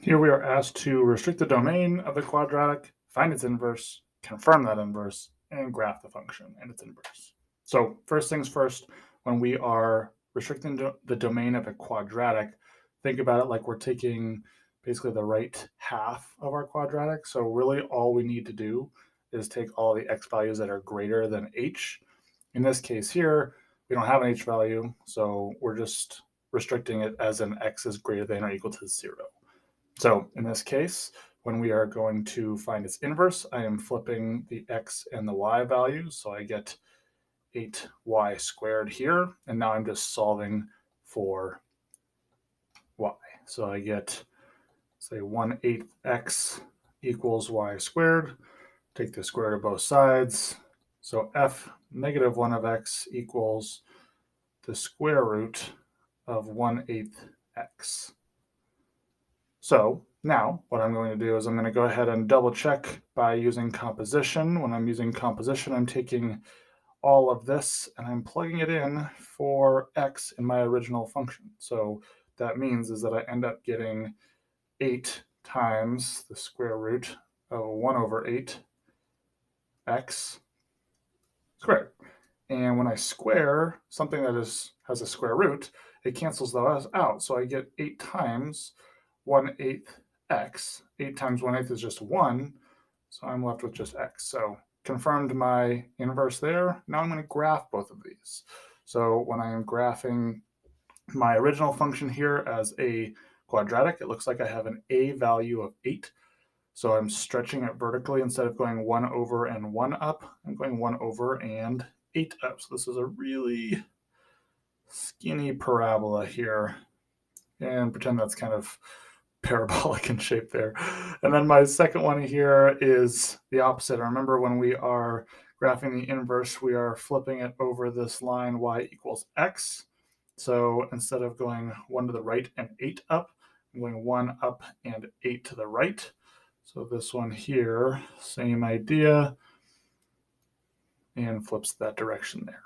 Here we are asked to restrict the domain of the quadratic, find its inverse, confirm that inverse, and graph the function and its inverse. So first things first, when we are restricting the domain of a quadratic, think about it like we're taking basically the right half of our quadratic. So really all we need to do is take all the x values that are greater than h. In this case here, we don't have an h value, so we're just restricting it as an x is greater than or equal to 0. So in this case, when we are going to find its inverse, I am flipping the x and the y values. So I get 8y squared here. And now I'm just solving for y. So I get, say, 1/8 x equals y squared. Take the square root of both sides. So f negative 1 of x equals the square root of 1/8 x. So now what I'm going to do is I'm going to go ahead and double check by using composition. When I'm using composition, I'm taking all of this and I'm plugging it in for x in my original function. So that means is that I end up getting 8 times the square root of 1 over 8 x squared. And when I square something that has a square root, it cancels those out. So I get 8 times 1/8 x. 8 times 1/8 is just 1. So I'm left with just x. So confirmed my inverse there. Now I'm going to graph both of these. So when I am graphing my original function here as a quadratic, it looks like I have an a value of 8. So I'm stretching it vertically instead of going 1 over and 1 up. I'm going 1 over and 8 up. So this is a really skinny parabola here. And pretend that's kind of parabolic in shape there. And then my second one here is the opposite. Remember, when we are graphing the inverse, we are flipping it over this line y equals x. So instead of going 1 to the right and 8 up, I'm going 1 up and 8 to the right. So this one here, same idea, and flips that direction there.